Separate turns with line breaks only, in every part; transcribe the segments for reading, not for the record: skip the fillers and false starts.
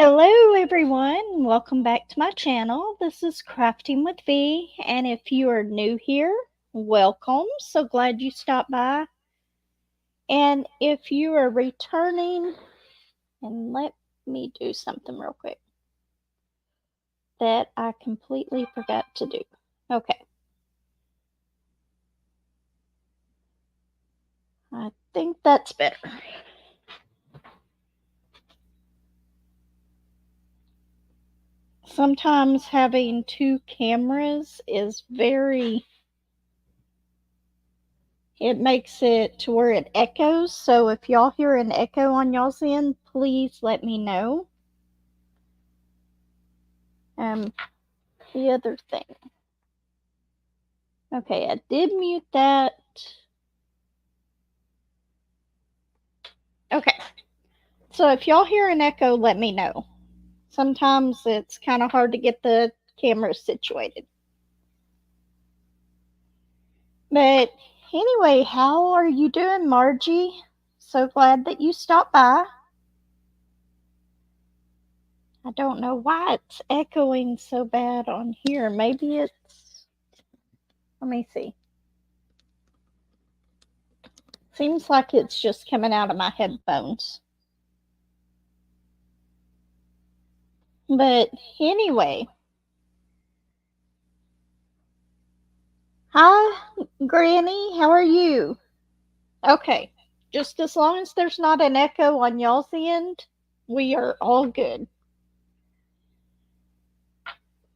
Hello everyone, welcome back to my channel. This is Crafting with V, and if you are new here, welcome. So glad you stopped by. And if you are returning, and let me do something real quick that I completely forgot to do. Okay. I think that's better. Sometimes having two cameras is it makes it to where it echoes. So if y'all hear an echo on y'all's end, please let me know. The other thing. Okay, I did mute that. Okay. So if y'all hear an echo, let me know. Sometimes it's kind of hard to get the camera situated. But anyway, how are you doing, Margie? So glad that you stopped by. I don't know why it's echoing so bad on here. Maybe it's... Let me see. Seems like it's just coming out of my headphones. But anyway. Hi, Granny. How are you? Okay. Just as long as there's not an echo on y'all's end, we are all good.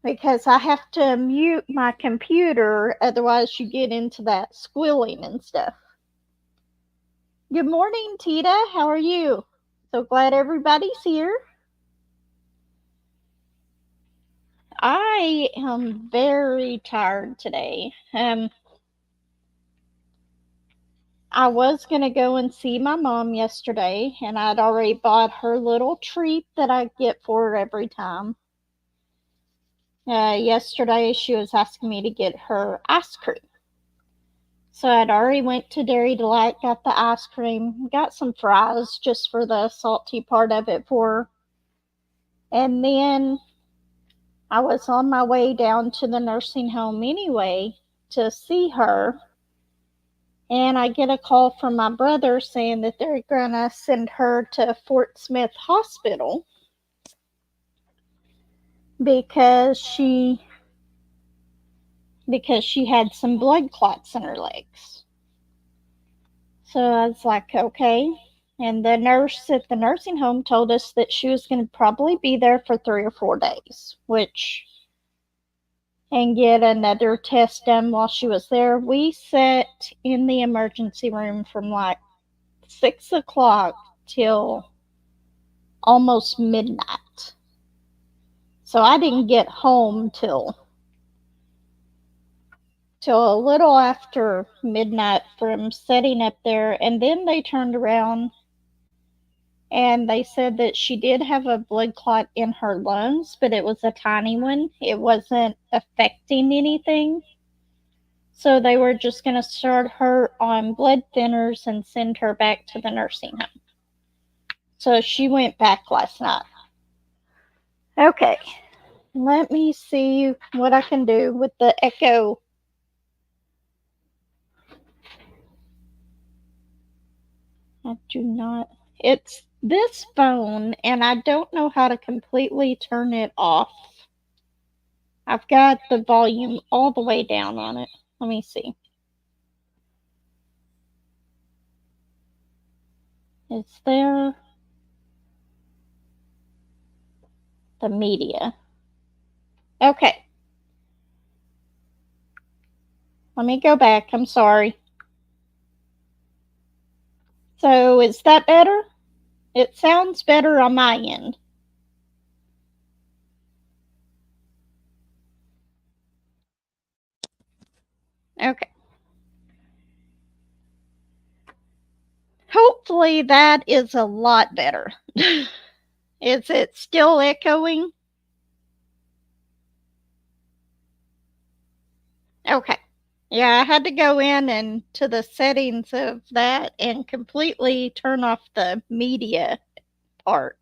Because I have to mute my computer, otherwise you get into that squealing and stuff. Good morning, Tita. How are you? So glad everybody's here. I am very tired today. I was going to go and see my mom yesterday, and I'd already bought her little treat that I get for her every time. Yesterday, she was asking me to get her ice cream. So I'd already went to Dairy Delight, got the ice cream, got some fries just for the salty part of it for her. And then I was on my way down to the nursing home anyway to see her. And I get a call from my brother saying that they're going to send her to Fort Smith Hospital because she had some blood clots in her legs. So I was like, okay. And the nurse at the nursing home told us that she was going to probably be there for 3 or 4 days, and get another test done while she was there. We sat in the emergency room from like 6 o'clock till almost midnight. So I didn't get home till a little after midnight from setting up there. And then they turned around and they said that she did have a blood clot in her lungs, but it was a tiny one. It wasn't affecting anything. So they were just going to start her on blood thinners and send her back to the nursing home. So she went back last night. Okay, let me see what I can do with the echo. I do not. It's this phone, and I don't know how to completely turn it off. I've got the volume all the way down on it. Let me see. It's there. The media. Okay. Let me go back. I'm sorry. So is that better? It sounds better on my end. Okay. Hopefully that is a lot better. Is it still echoing? Okay. Yeah, I had to go in and to the settings of that and completely turn off the media part.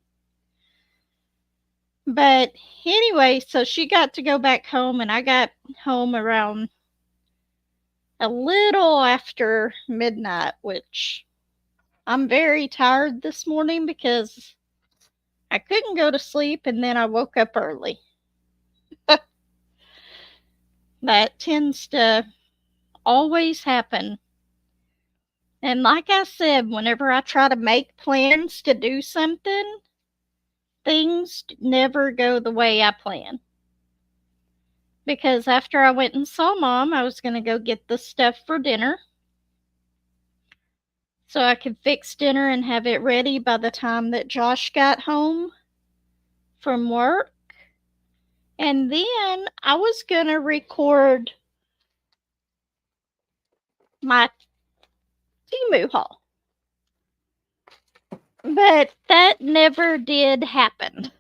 But anyway, so she got to go back home, and I got home around a little after midnight, which I'm very tired this morning because I couldn't go to sleep and then I woke up early. That tends to always happen. And like I said, whenever I try to make plans to do something, things never go the way I plan. Because after I went and saw Mom, I was going to go get the stuff for dinner so I could fix dinner and have it ready by the time that Josh got home from work. And then I was going to record my Timu haul. But that never did happen.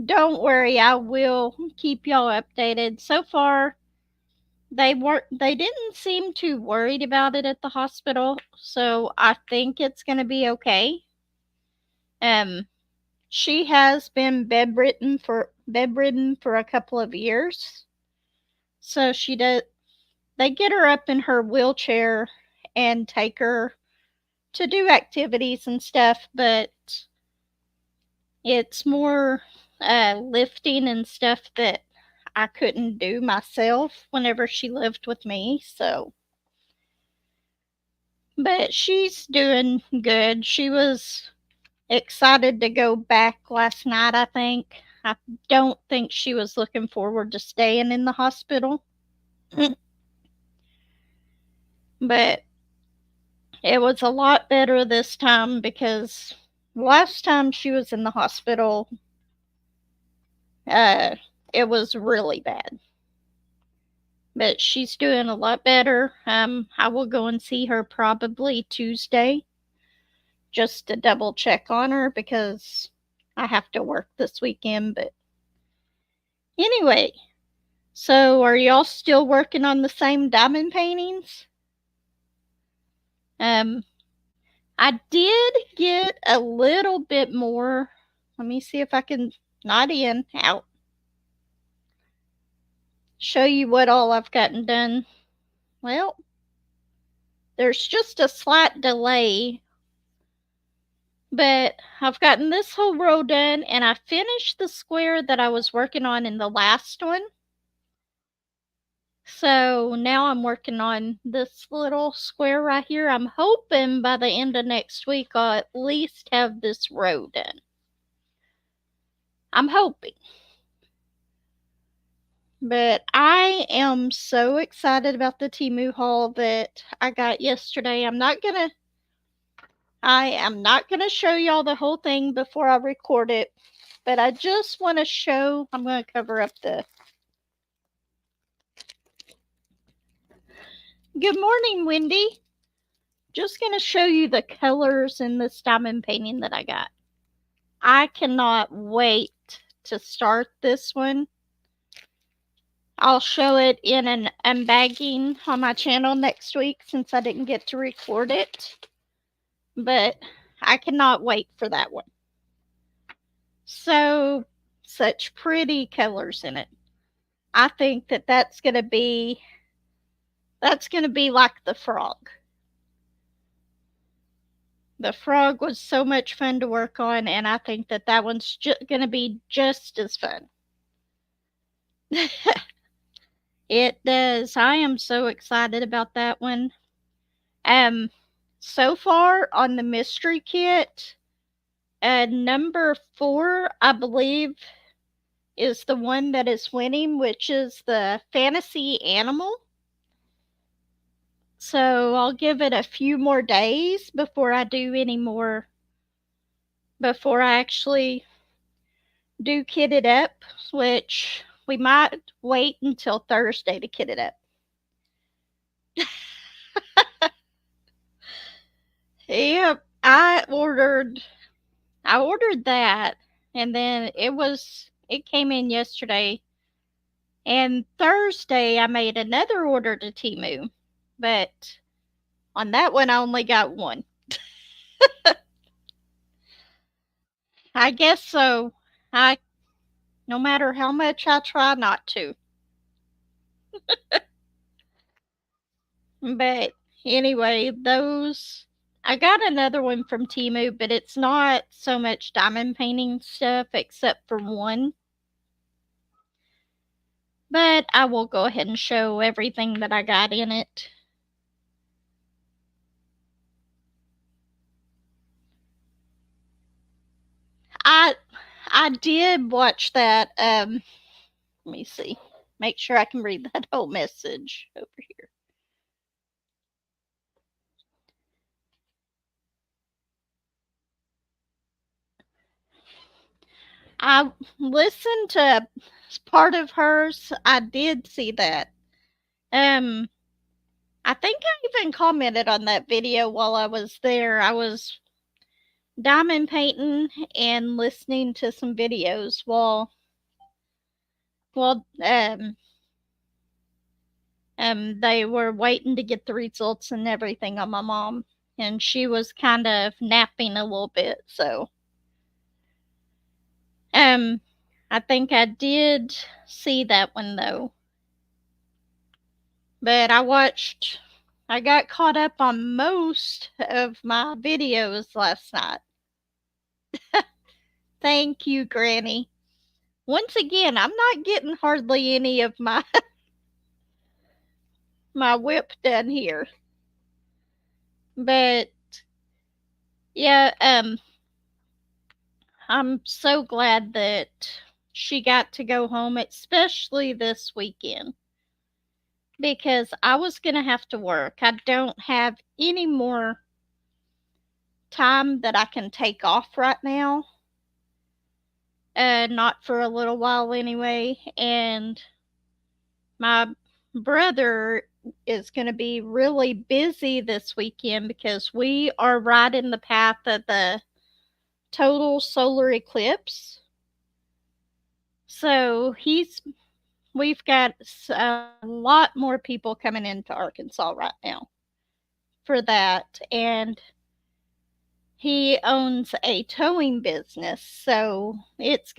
Don't worry, I will keep y'all updated. So far, they didn't seem too worried about it at the hospital, so I think it's going to be okay. She has been bedridden for a couple of years. So they get her up in her wheelchair and take her to do activities and stuff, but it's more lifting and stuff that I couldn't do myself whenever she lived with me. So, but she's doing good. She was excited to go back last night, I think. I don't think she was looking forward to staying in the hospital. But it was a lot better this time because last time she was in the hospital, it was really bad. But she's doing a lot better. I will go and see her probably Tuesday just to double check on her because I have to work this weekend. But anyway, so are y'all still working on the same diamond paintings? I did get a little bit more. Let me see if I can not in out. Show you what all I've gotten done. Well, there's just a slight delay, but I've gotten this whole row done, and I finished the square that I was working on in the last one. So now I'm working on this little square right here. I'm hoping by the end of next week I'll at least have this row done. I'm hoping. But I am so excited about the Temu haul that I got yesterday. I am not gonna show y'all the whole thing before I record it, but I just want to show. I'm going to cover up the. Good morning, Wendy. Just going to show you the colors in this diamond painting that I got. I cannot wait to start this one. I'll show it in an unbagging on my channel next week since I didn't get to record it. But I cannot wait for that one. So, such pretty colors in it. I think that that's going to be like the frog. The frog was so much fun to work on, and I think that that one's going to be just as fun. It does. I am so excited about that one. So far on the mystery kit, number 4, I believe, is the one that is winning, which is the fantasy animal. So I'll give it a few more days before I do any more, before I actually do kit it up, which we might wait until Thursday to kit it up. Yep, I ordered that, and then it came in yesterday, and Thursday I made another order to Temu, but on that one I only got one. I guess so. I No matter how much I try not to. But anyway, those I got another one from Temu, but it's not so much diamond painting stuff except for one. But I will go ahead and show everything that I got in it. I I did watch that. Let me see. Make sure I can read that whole message over here. I listened to part of hers. I did see that. Um, I think I even commented on that video while I was there. I was diamond painting and listening to some videos while they were waiting to get the results and everything on my mom, and she was kind of napping a little bit. So um, I think I did see that one though. But I got caught up on most of my videos last night. Thank you, Granny. Once again, I'm not getting hardly any of my my WIP done here. But yeah, I'm so glad that she got to go home, especially this weekend, because I was going to have to work. I don't have any more time that I can take off right now. Not for a little while anyway. And my brother is going to be really busy this weekend because we are right in the path of the total solar eclipse. So we've got a lot more people coming into Arkansas right now for that. And he owns a towing business, so it's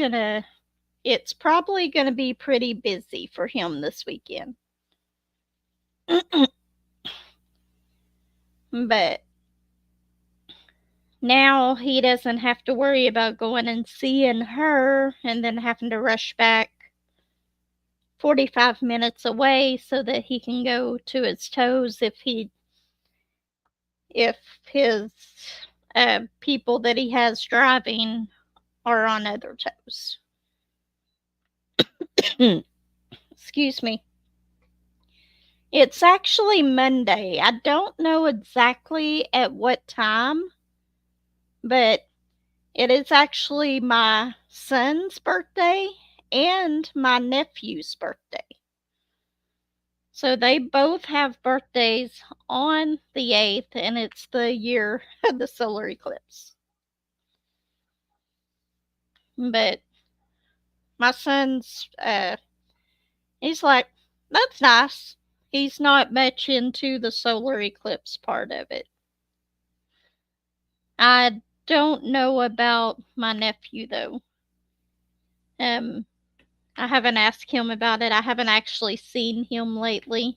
probably gonna be pretty busy for him this weekend. But now he doesn't have to worry about going and seeing her and then having to rush back 45 minutes away so that he can go to his toes if his people that he has driving are on other toes. Excuse me. It's actually Monday. I don't know exactly at what time, but it is actually my son's birthday and my nephew's birthday. So they both have birthdays on the 8th, and it's the year of the solar eclipse. But my son's, he's like, that's nice. He's not much into the solar eclipse part of it. I don't know about my nephew though. Um, I haven't asked him about it. I haven't actually seen him lately.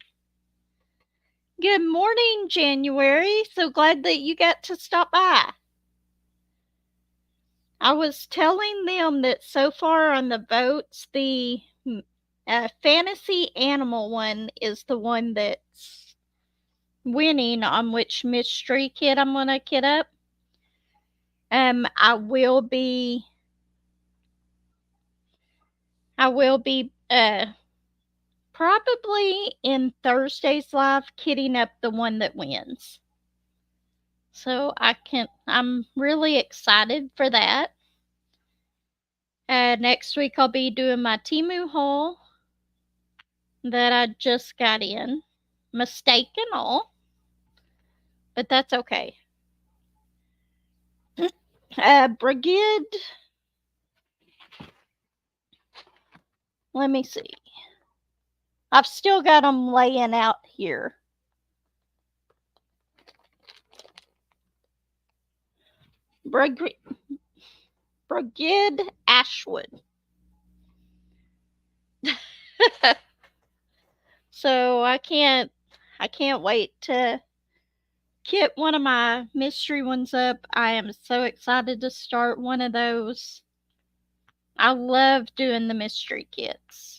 Good morning, January. So glad that you got to stop by. I was telling them that so far on the votes, the fantasy animal one is the one that's winning on which mystery kit I'm gonna kit up. I will be probably in Thursday's live kitting up the one that wins. So I'm really excited for that. Next week I'll be doing my Temu haul that I just got in. Mistake and all. But that's okay. Brigid. Let me see. I've still got them laying out here. Brigid Ashwood. So I can't wait to get one of my mystery ones up. I am so excited to start one of those. I love doing the mystery kits.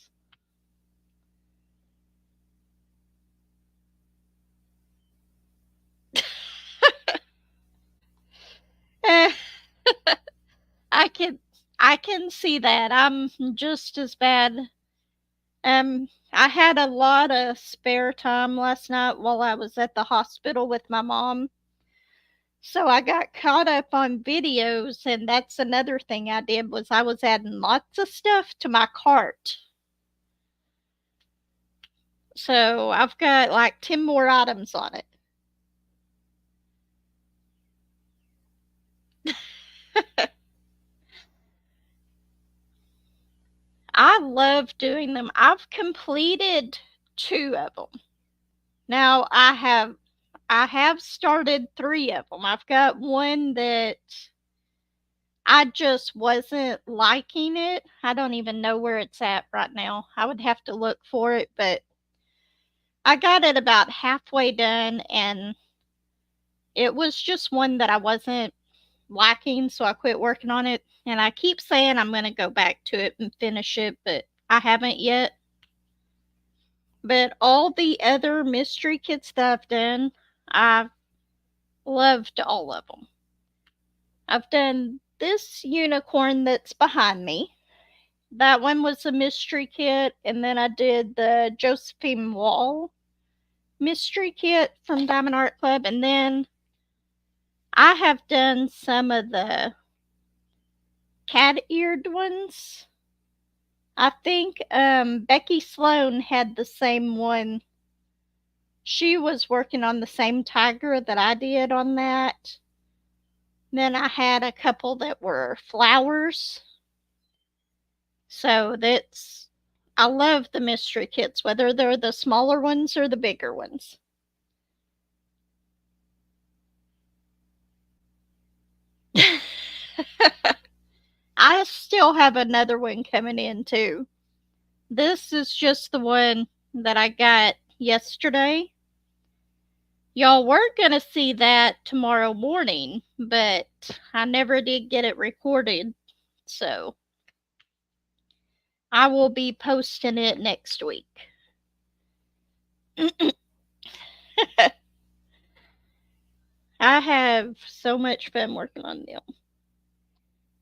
I can see that. I'm just as bad. I had a lot of spare time last night while I was at the hospital with my mom. So I got caught up on videos, and that's another thing I did was I was adding lots of stuff to my cart. So I've got like 10 more items on it. I love doing them. I've completed 2 of them. Now I have started 3 of them. I've got one that I just wasn't liking it. I don't even know where it's at right now. I would have to look for it, but I got it about halfway done, and it was just one that I wasn't liking, so I quit working on it. And I keep saying I'm going to go back to it and finish it, but I haven't yet. But all the other mystery kits that I've done, I've loved all of them. I've done this unicorn that's behind me. That one was a mystery kit, and then I did the Josephine Wall mystery kit from Diamond Art Club, and then I have done some of the cat-eared ones. I think Becky Sloan had the same one. She was working on the same tiger that I did on that. Then I had a couple that were flowers. So I love the mystery kits, whether they're the smaller ones or the bigger ones. I still have another one coming in too. This is just the one that I got yesterday. Y'all were going to see that tomorrow morning, but I never did get it recorded. So I will be posting it next week. I have so much fun working on them.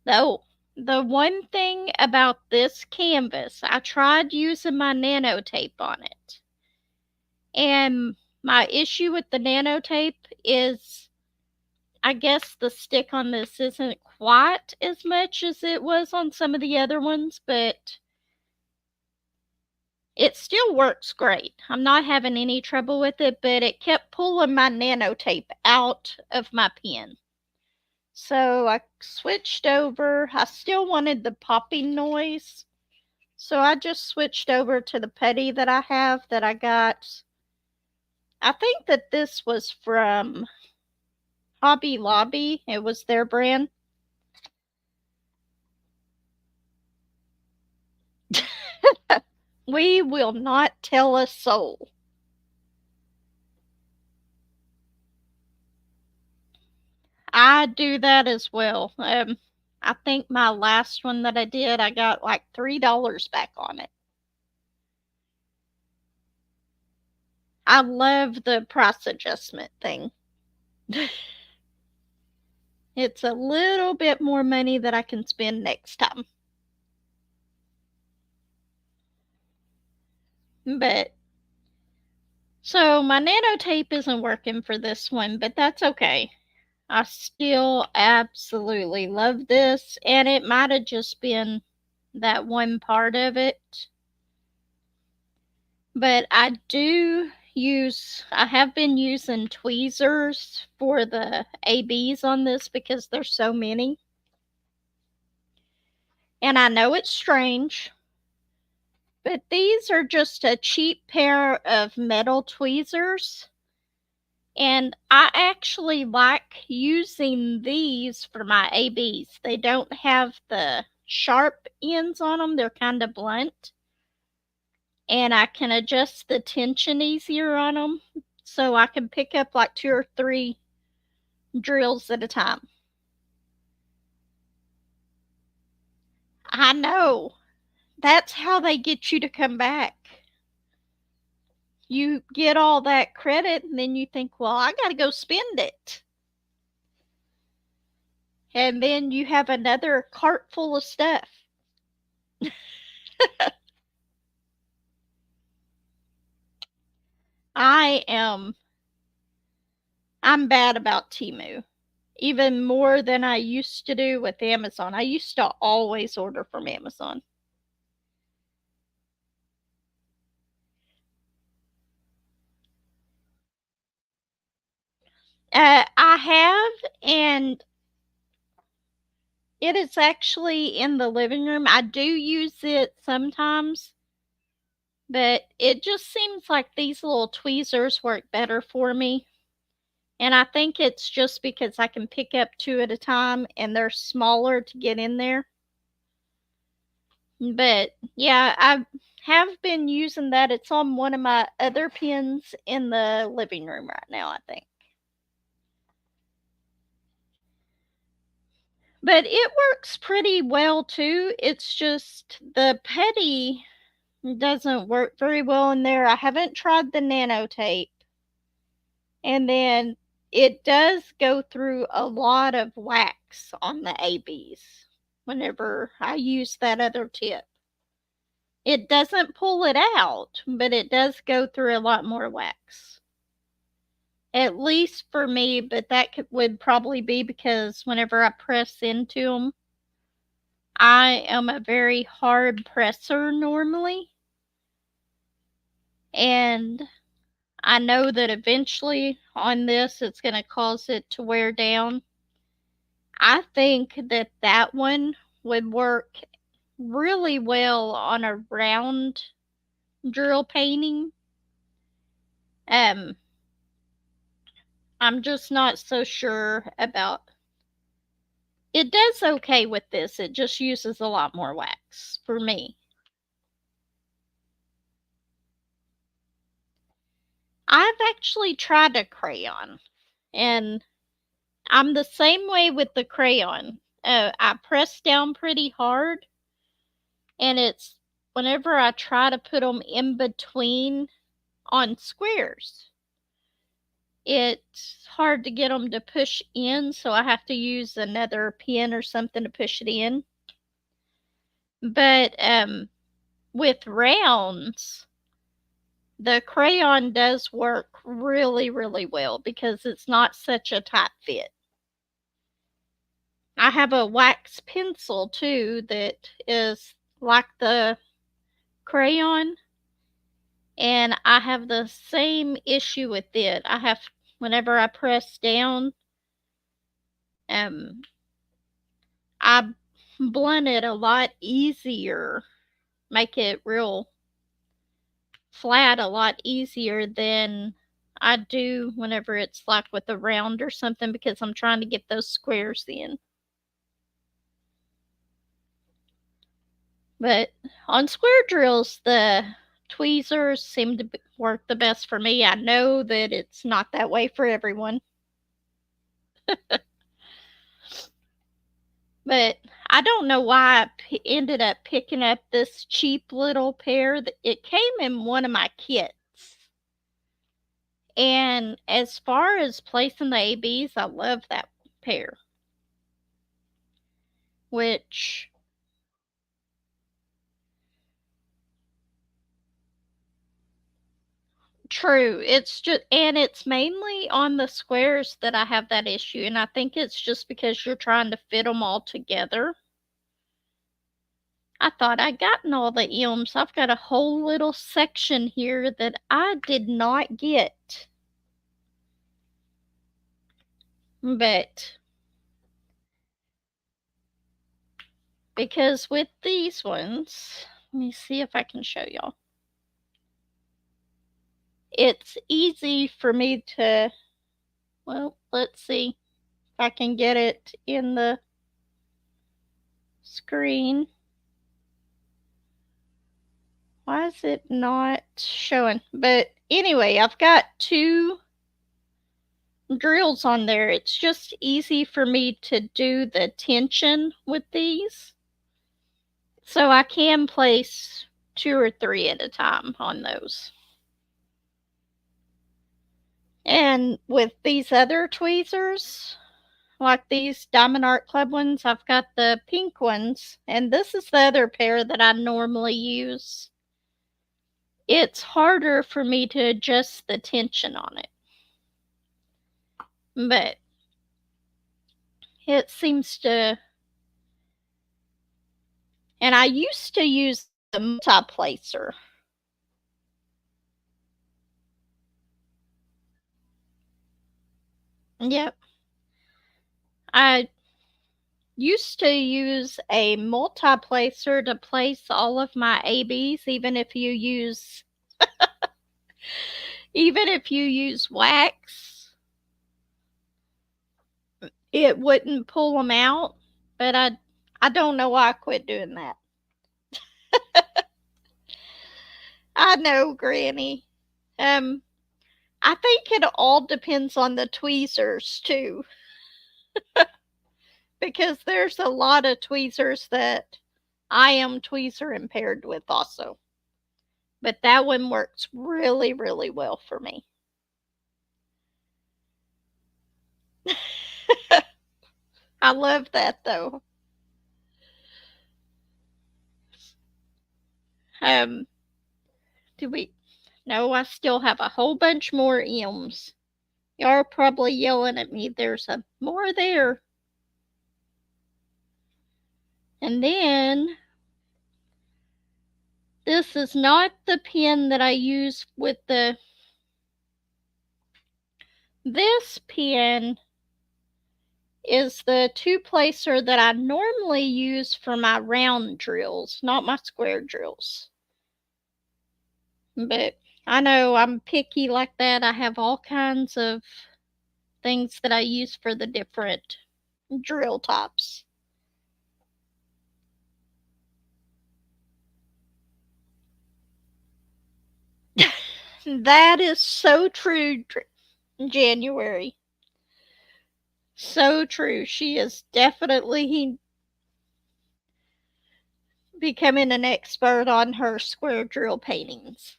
Though, the one thing about this canvas, I tried using my nanotape on it. And my issue with the nanotape is, I guess the stick on this isn't quite as much as it was on some of the other ones, but it still works great. I'm not having any trouble with it, but it kept pulling my nanotape out of my pen. So I switched over. I still wanted the popping noise. So I just switched over to the putty that I have that I got. I think that this was from Hobby Lobby. It was their brand. We will not tell a soul. I do that as well. I think my last one that I did, I got like $3 back on it. I love the price adjustment thing. It's a little bit more money that I can spend next time. But so my nanotape isn't working for this one, but that's okay. I still absolutely love this, and it might have just been that one part of it. But I have been using tweezers for the ABs on this because there's so many. And I know it's strange, but these are just a cheap pair of metal tweezers. And I actually like using these for my ABs. They don't have the sharp ends on them, they're kind of blunt. And I can adjust the tension easier on them. So I can pick up like 2 or 3 drills at a time. I know. That's how they get you to come back. You get all that credit and then you think, well, I got to go spend it. And then you have another cart full of stuff. I am I'm bad about Temu. Even more than I used to do with Amazon. I used to always order from Amazon. I have, and it is actually in the living room. I do use it sometimes, but it just seems like these little tweezers work better for me. And I think it's just because I can pick up 2 at a time and they're smaller to get in there. But yeah, I have been using that. It's on one of my other pins in the living room right now, I think. But it works pretty well too. It's just the putty doesn't work very well in there. I haven't tried the nano tape. And then it does go through a lot of wax on the ABs whenever I use that other tip. It doesn't pull it out, but it does go through a lot more wax. At least for me, but would probably be because whenever I press into them, I am a very hard presser normally. And I know that eventually on this it's going to cause it to wear down. I think that that one would work really well on a round drill painting. Um, I'm just not so sure about. It does okay with this. It just uses a lot more wax for me. I've actually tried a crayon, and I'm the same way with the crayon. I press down pretty hard, and it's whenever I try to put them in between on squares, it's hard to get them to push in, so I have to use another pen or something to push it in. But with rounds, the crayon does work really, really well because it's not such a tight fit. I have a wax pencil too that is like the crayon, and I have the same issue with it. Whenever I press down, um, I blunt it a lot easier, make it real flat a lot easier than I do whenever it's like with a round or something because I'm trying to get those squares in. But on square drills, the tweezers seem to work the best for me. I know that it's not that way for everyone. But I don't know why ended up picking up this cheap little pair. It came in one of my kits. And as far as placing the ABs, I love that pair. Which, true, it's mainly on the squares that I have that issue. And I think it's just because you're trying to fit them all together. I thought I'd gotten all the M's. I've got a whole little section here that I did not get. But because with these ones, let me see if I can show y'all. It's easy for me to Well, let's see if I can get it in the screen. Why is it not showing? But anyway, I've got 2 drills on there. It's just easy for me to do the tension with these. So I can place 2 or 3 at a time on those. And with these other tweezers, like these Diamond Art Club ones, I've got the pink ones, and this is the other pair that I normally use. It's harder for me to adjust the tension on it, but it seems to. And I used to use the multi-placer. Yep. I used to use a multi-placer to place all of my ABs, even if you use wax, it wouldn't pull them out. But I don't know why I quit doing that. I know, Granny. Um, I think it all depends on the tweezers too, because there's a lot of tweezers that I am tweezer impaired with also. But that one works really, really well for me. I love that though. Um, do we? No, I still have a whole bunch more M's. Y'all are probably yelling at me. There's a more there. And then this is not the pen that I use with the. This pen is the 2-placer that I normally use for my round drills, not my square drills. But I know I'm picky like that. I have all kinds of things that I use for the different drill tops. That is so true, January. So true. She is definitely becoming an expert on her square drill paintings.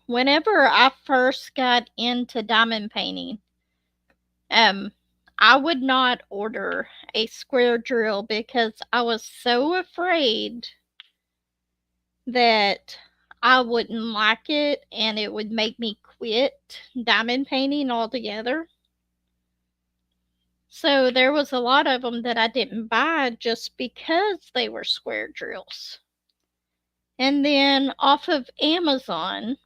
Whenever I first got into diamond painting, um, I would not order a square drill because I was so afraid that I wouldn't like it and it would make me quit diamond painting altogether. So there was a lot of them that I didn't buy just because they were square drills. And then off of Amazon,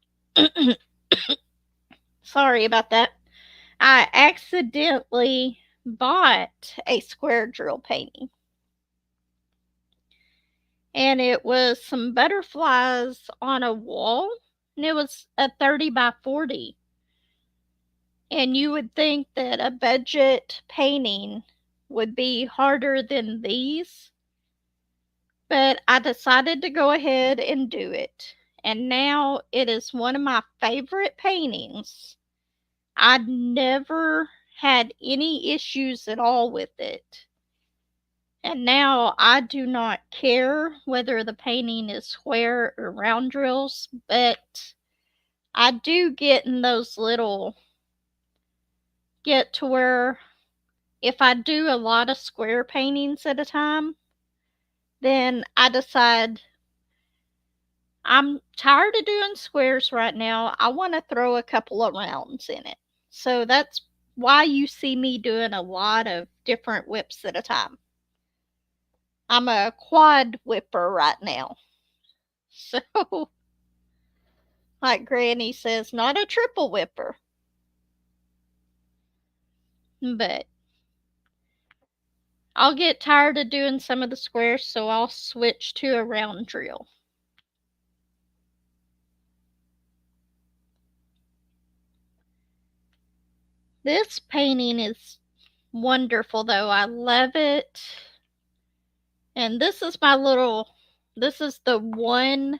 sorry about that, I accidentally bought a square drill painting. And it was some butterflies on a wall, and it was a 30 by 40. And you would think that a budget painting would be harder than these, but I decided to go ahead and do it. And now it is one of my favorite paintings. I never had any issues at all with it. And now I do not care whether the painting is square or round drills, but I do get in those get to where if I do a lot of square paintings at a time, then I decide I'm tired of doing squares right now. I want to throw a couple of rounds in it. So that's why you see me doing a lot of different WIPs at a time. I'm a quad whipper right now. So, like Granny says, not a triple whipper. But I'll get tired of doing some of the squares, so I'll switch to a round drill. This painting is wonderful, though. I love it. And this is this is the one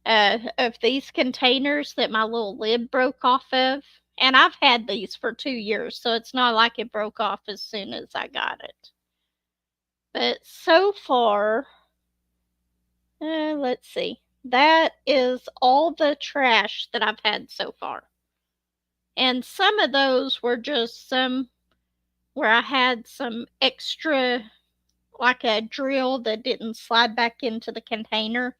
of these containers that my little lid broke off of. And I've had these for 2 years, so it's not like it broke off as soon as I got it. But so far, let's see. That is all the trash that I've had so far. And some of those were just some where I had some extra, like a drill that didn't slide back into the container.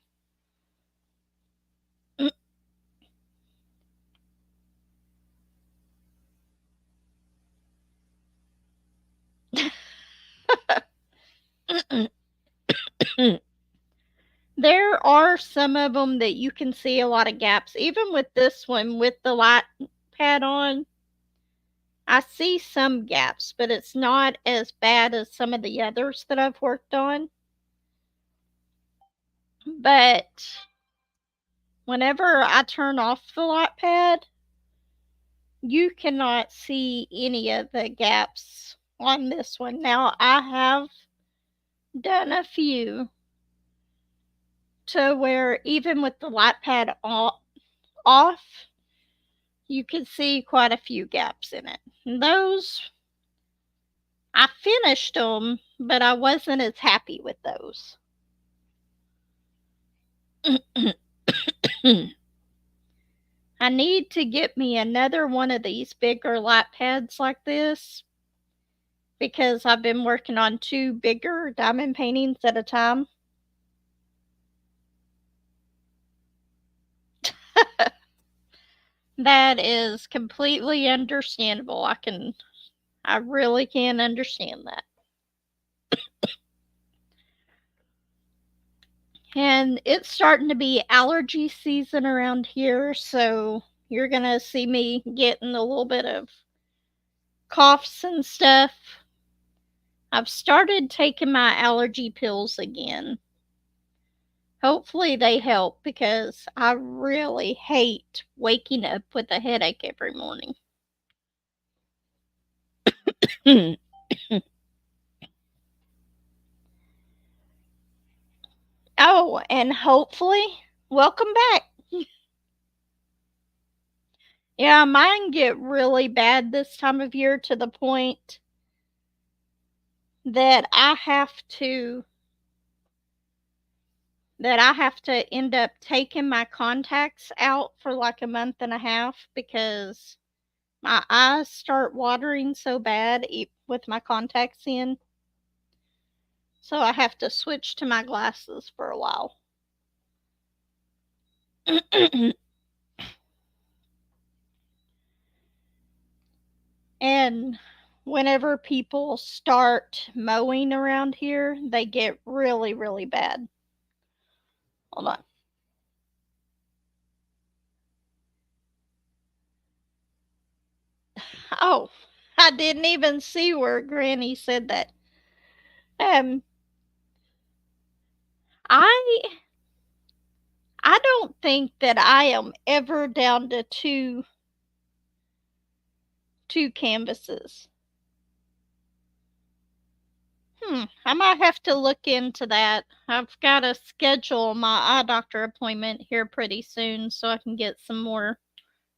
There are some of them that you can see a lot of gaps. Even with this one, with the light pad on, I see some gaps, but it's not as bad as some of the others that I've worked on. But whenever I turn off the light pad, you cannot see any of the gaps on this one. Now, I have done a few to where even with the light pad off, you can see quite a few gaps in it. And those, I finished them, but I wasn't as happy with those. I need to get me another one of these bigger light pads like this because I've been working on 2 bigger diamond paintings at a time. That is completely understandable. I really can understand that. And it's starting to be allergy season around here, so you're going to see me getting a little bit of coughs and stuff. I've started taking my allergy pills again. Hopefully they help because I really hate waking up with a headache every morning. Oh, and hopefully, welcome back. Yeah, mine get really bad this time of year to the point that I have to end up taking my contacts out for like a month and a half because my eyes start watering so bad with my contacts in. So I have to switch to my glasses for a while. And whenever people start mowing around here, they get really, really bad. Hold on. Oh, I didn't even see where Granny said that. Um, I I don't think that I am ever down to two canvases. I might have to look into that. I've got to schedule my eye doctor appointment here pretty soon so I can get some more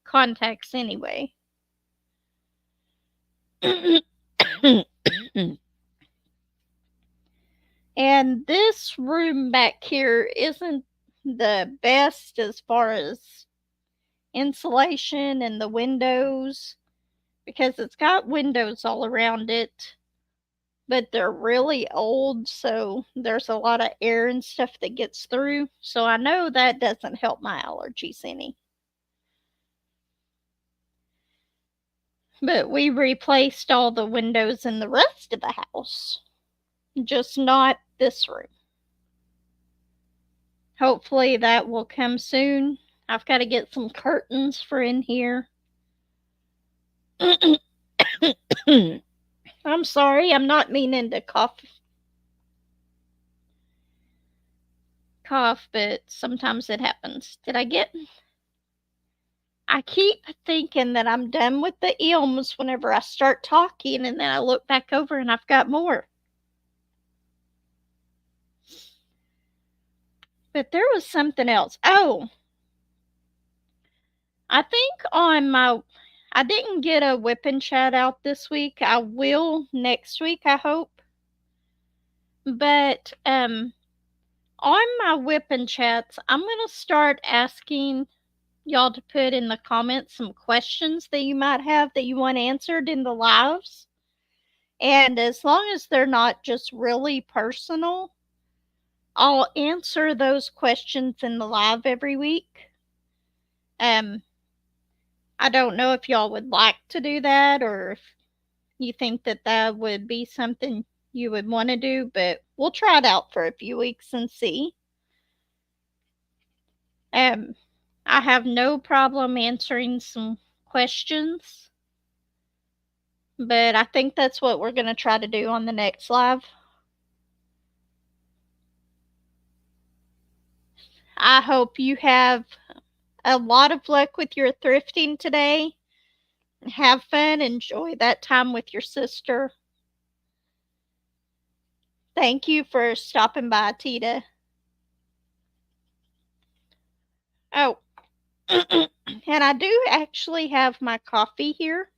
contacts anyway. And this room back here isn't the best as far as insulation and the windows because it's got windows all around it, but they're really old, so there's a lot of air and stuff that gets through. So I know that doesn't help my allergies any. But we replaced all the windows in the rest of the house, just not this room. Hopefully that will come soon. I've got to get some curtains for in here. I'm sorry, I'm not meaning to cough, but sometimes it happens. I keep thinking that I'm done with the ilms whenever I start talking, and then I look back over and I've got more. But there was something else. Oh, I think I didn't get a whipping chat out this week. I will next week, I hope. But on my whipping chats, I'm gonna start asking y'all to put in the comments some questions that you might have that you want answered in the lives. And as long as they're not just really personal, I'll answer those questions in the live every week. Um, I don't know if y'all would like to do that or if you think that that would be something you would want to do, but we'll try it out for a few weeks and see. Um, I have no problem answering some questions, but I think that's what we're going to try to do on the next live. I hope you have a lot of luck with your thrifting today. Have fun, enjoy that time with your sister. Thank you for stopping by, Tita. Oh, and I do actually have my coffee here.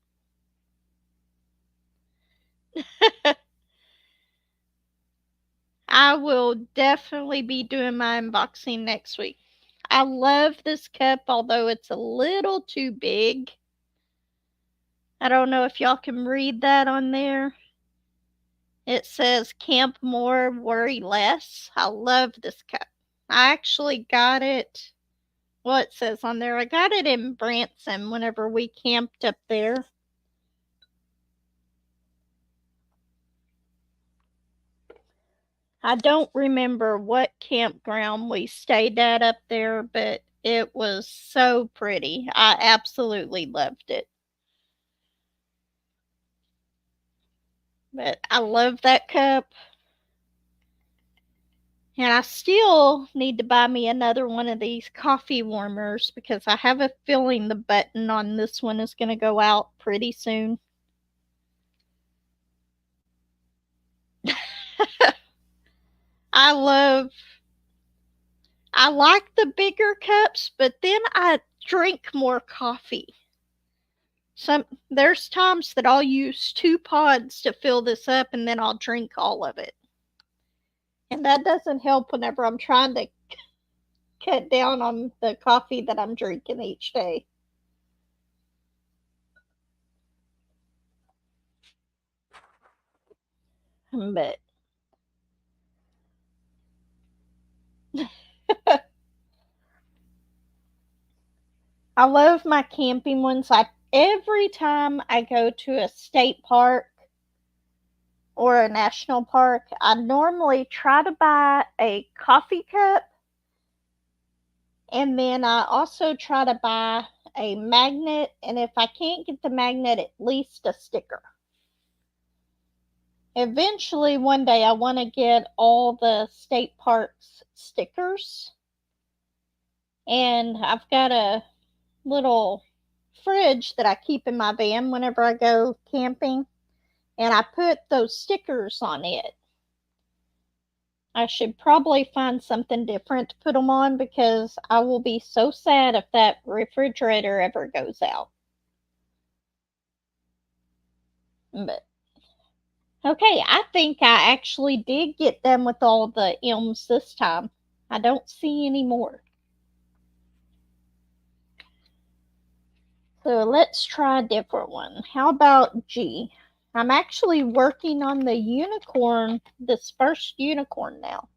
I will definitely be doing my unboxing next week. I love this cup, although it's a little too big. I don't know if y'all can read that on there. It says camp more, worry less. I love this cup. I actually got it. Well, it says on there, I got it in Branson whenever we camped up there. I don't remember what campground we stayed at up there, but it was so pretty. I absolutely loved it. But I love that cup. And I still need to buy me another one of these coffee warmers because I have a feeling the button on this one is going to go out pretty soon. I love I like the bigger cups, but then I drink more coffee. There's times that I'll use 2 pods to fill this up and then I'll drink all of it. And that doesn't help whenever I'm trying to cut down on the coffee that I'm drinking each day. But I love my camping ones. Every time I go to a state park or a national park, I normally try to buy a coffee cup, and then I also try to buy a magnet, and if I can't get the magnet, at least a sticker. Eventually, one day, I want to get all the state parks stickers, and I've got a little fridge that I keep in my van whenever I go camping, and I put those stickers on it. I should probably find something different to put them on because I will be so sad if that refrigerator ever goes out. But okay, I think I actually did get done with all the M's this time. I don't see any more. So let's try a different one. How about G? I'm actually working on the unicorn, this first unicorn now.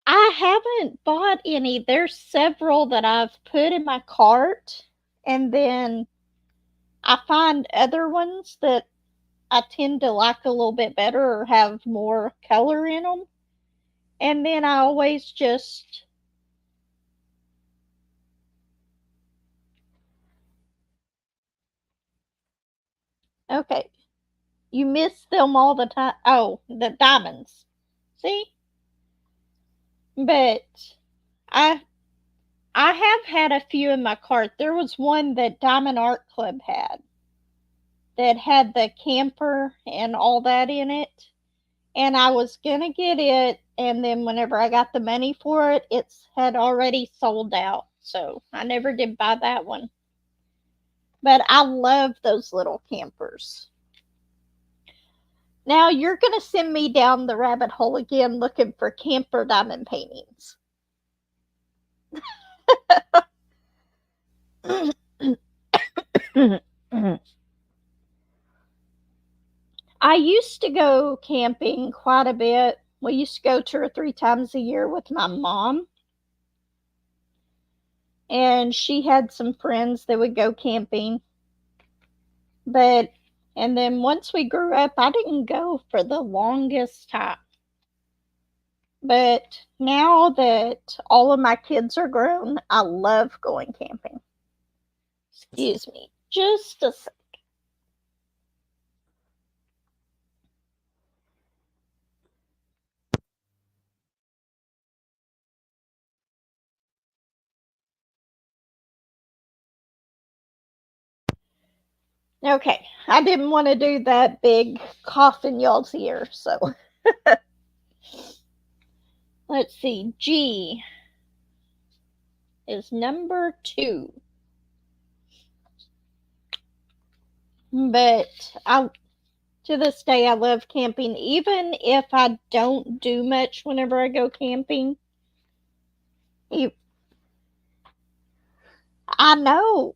I haven't bought any. There's several that I've put in my cart, and then I find other ones that I tend to like a little bit better or have more color in them. And then I always just, okay, you miss them all the time. Oh, the diamonds. See? But I I have had a few in my cart. There was one that Diamond Art Club that had the camper and all that in it. And I was gonna get it, and then whenever I got the money for it, it's had already sold out. So I never did buy that one. But I love those little campers. Now you're gonna send me down the rabbit hole again looking for camper diamond paintings. I used to go camping quite a bit. We used to go 2 or 3 times a year with my mom. And she had some friends that would go camping. But, and then once we grew up, I didn't go for the longest time. But now that all of my kids are grown, I love going camping. Excuse me, just a sec. Okay, I didn't want to do that big cough in y'all's ear, so let's see. G is number 2. But to this day, I love camping, even if I don't do much whenever I go camping. I know.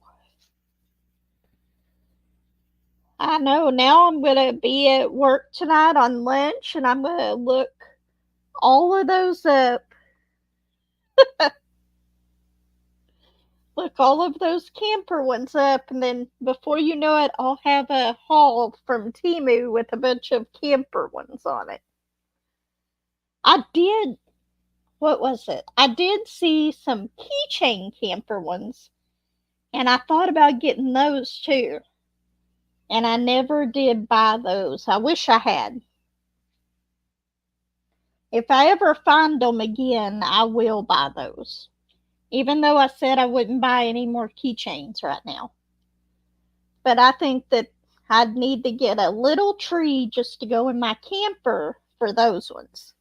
I know. Now I'm going to be at work tonight on lunch, and I'm going to look all of those up. Look all of those camper ones up, and then before you know it, I'll have a haul from Temu with a bunch of camper ones on it. I did, what was it? I did see some keychain camper ones, and I thought about getting those too. And I never did buy those. I wish I had. If I ever find them again, I will buy those. Even though I said I wouldn't buy any more keychains right now. But I think that I'd need to get a little tree just to go in my camper for those ones.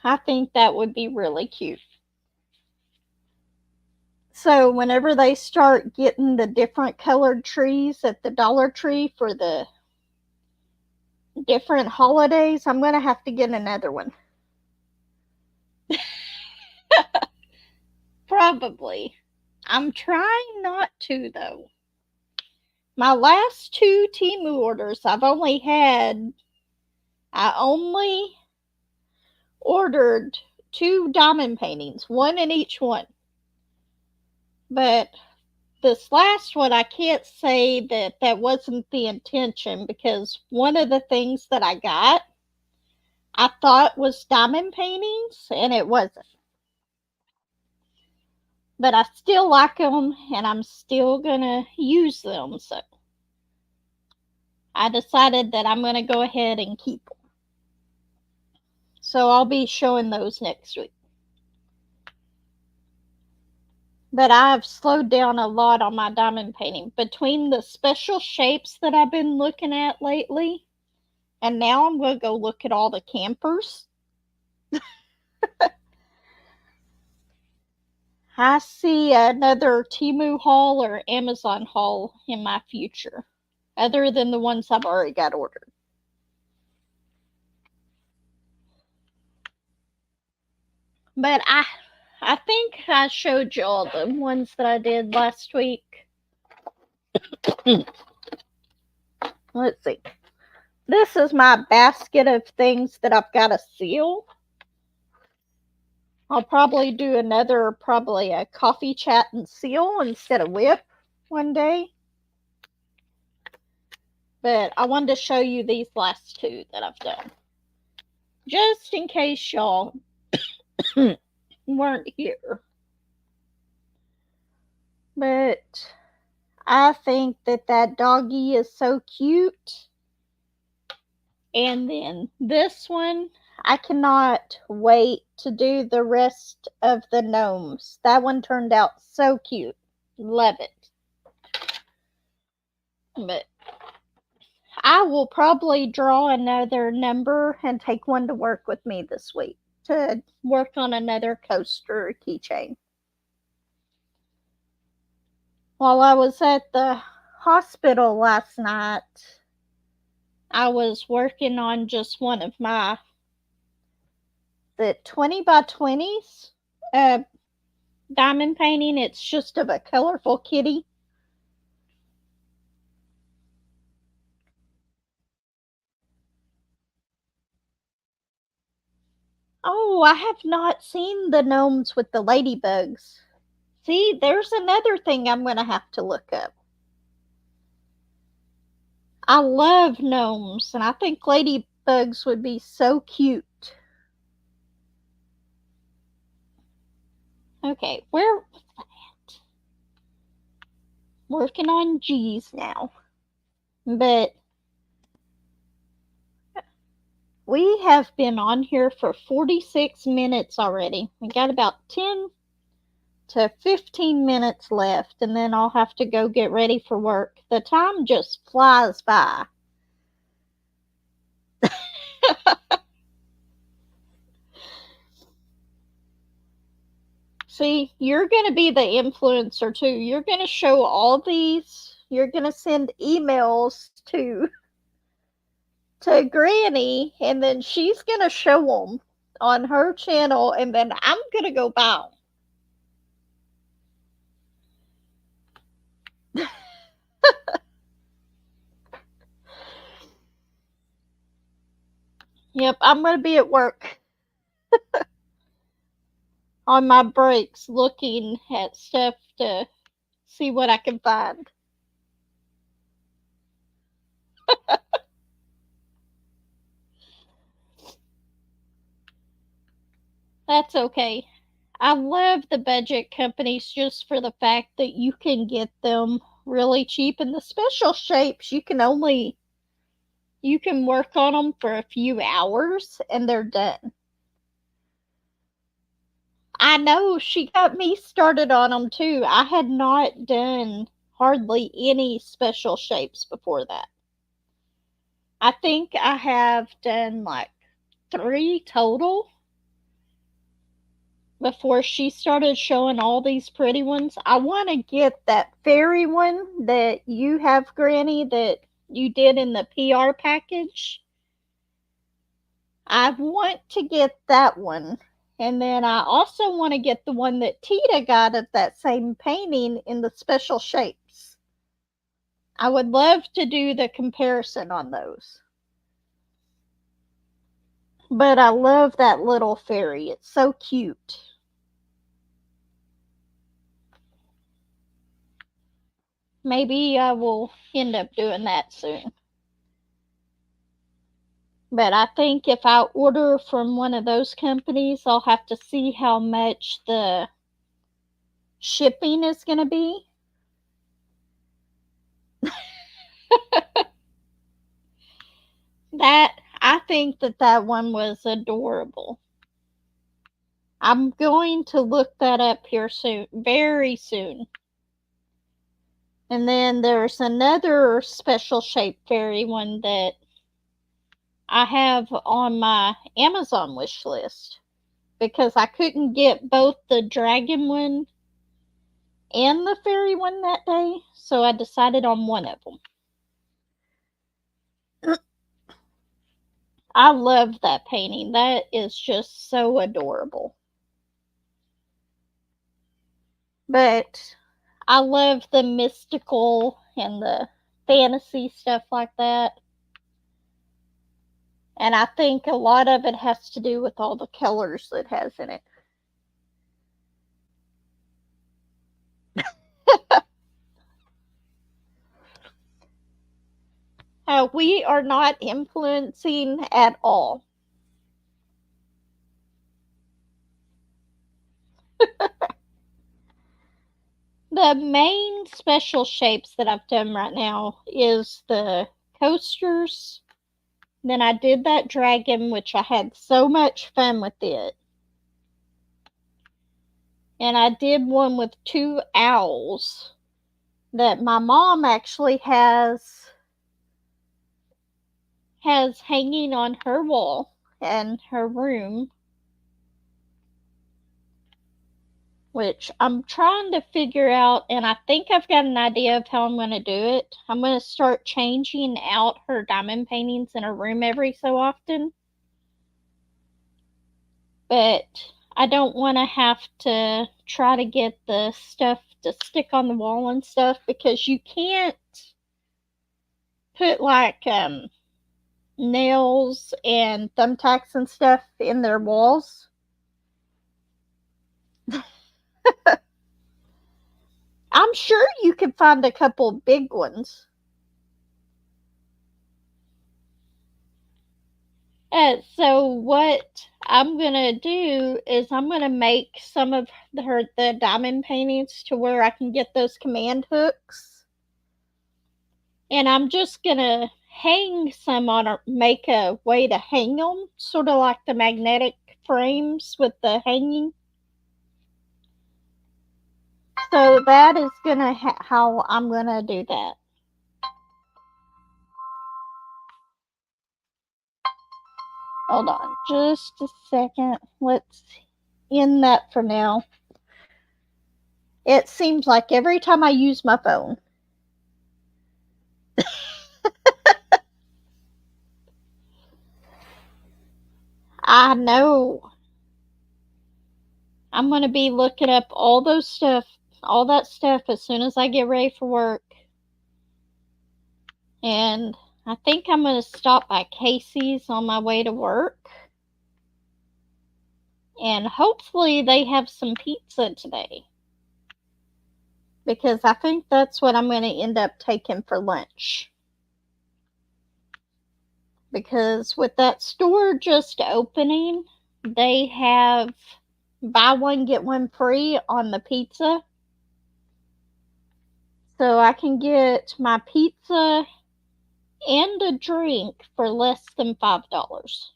I think that would be really cute. So whenever they start getting the different colored trees at the Dollar Tree for the different holidays, I'm going to have to get another one. Probably. I'm trying not to, though. My last 2 Temu orders, I only ordered 2 diamond paintings, one in each one. But this last one, I can't say that wasn't the intention, because one of the things that I got, I thought was diamond paintings, and it wasn't. But I still like them, and I'm still gonna use them, so I decided that I'm gonna go ahead and keep them. So I'll be showing those next week. But I've slowed down a lot on my diamond painting. Between the special shapes that I've been looking at lately, and now I'm going to go look at all the campers. I see another Temu haul or Amazon haul in my future, other than the ones I've already got ordered. But I think I showed y'all the ones that I did last week. Let's see. This is my basket of things that I've got to seal. I'll probably do probably a coffee chat and seal instead of WIP one day. But I wanted to show you these last 2 that I've done. Just in case y'all weren't here. But I think that doggy is so cute. And then this one, I cannot wait to do the rest of the gnomes. That one turned out so cute. Love it. But I will probably draw another number and take one to work with me this week to work on another coaster keychain. While I was at the hospital last night, I was working on just one of the 20 by 20s diamond painting. It's just of a colorful kitty. Oh, I have not seen the gnomes with the ladybugs. See, there's another thing I'm going to have to look up. I love gnomes, and I think ladybugs would be so cute. Okay, where was that? Working on G's now. But we have been on here for 46 minutes already. We got about 10 to 15 minutes left, and then I'll have to go get ready for work. The time just flies by. See, you're going to be the influencer too. You're going to show all these. You're going to send emails to Granny, and then she's going to show them on her channel, and then I'm going to go buy them. Yep, I'm going to be at work on my breaks looking at stuff to see what I can find. That's okay. I love the budget companies just for the fact that you can get them really cheap, and the special shapes you can work on them for a few hours and they're done. I know, she got me started on them too. I had not done hardly any special shapes before that. I think I have done like 3 total before she started showing all these pretty ones. I want to get that fairy one that you have, Granny, that you did in the PR package. I want to get that one. And then I also want to get the one that Tita got of that same painting in the special shapes. I would love to do the comparison on those. But I love that little fairy. It's so cute. Maybe I will end up doing that soon. But I think if I order from one of those companies, I'll have to see how much the shipping is going to be. I think that one was adorable. I'm going to look that up here soon, very soon. And then there's another special shape fairy one that I have on my Amazon wish list because I couldn't get both the dragon one and the fairy one that day, so I decided on one of them. I love that painting. That is just so adorable. But I love the mystical and the fantasy stuff like that. And I think a lot of it has to do with all the colors it has in it. We are not influencing at all. The main special shapes that I've done right now is the coasters, Then I did that dragon, which I had so much fun with it. And I did one with 2 owls that my mom actually has hanging on her wall in her room, which I'm trying to figure out, and I think I've got an idea of how I'm going to do it. I'm going to start changing out her diamond paintings in her room every so often. But I don't want to have to try to get the stuff to stick on the wall and stuff, because you can't put like nails and thumbtacks and stuff in their walls. I'm sure you could find a couple big ones. So what I'm gonna do is I'm gonna make some of the diamond paintings to where I can get those command hooks, and I'm just gonna hang some on, or make a way to hang them, sort of like the magnetic frames with the hanging. So that is gonna how I'm gonna do that. Hold on just a second. Let's end that for now. It seems like every time I use my phone. I know. I'm going to be looking up all that stuff as soon as I get ready for work. And I think I'm going to stop by Casey's on my way to work. And hopefully they have some pizza today, because I think that's what I'm going to end up taking for lunch. Because with that store just opening, they have buy one get one free on the pizza. So I can get my pizza and a drink for less than $5.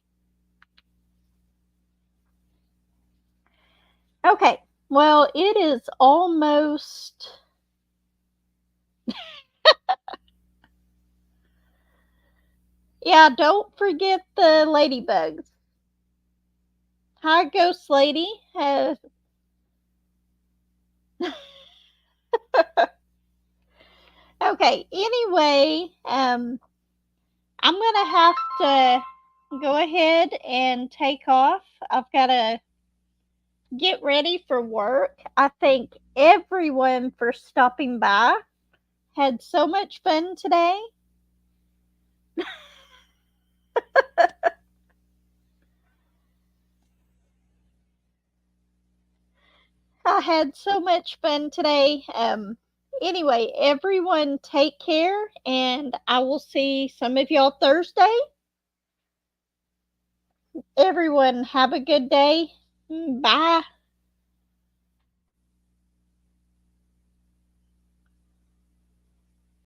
Okay, well, it is almost. Yeah, don't forget the ladybugs. Hi, Ghost Lady. Okay, anyway, I'm gonna have to go ahead and take off. I've got to get ready for work. I thank everyone for stopping by. Had so much fun today. I had so much fun today. Anyway, everyone take care, and I will see some of y'all Thursday. Everyone have a good day. Bye.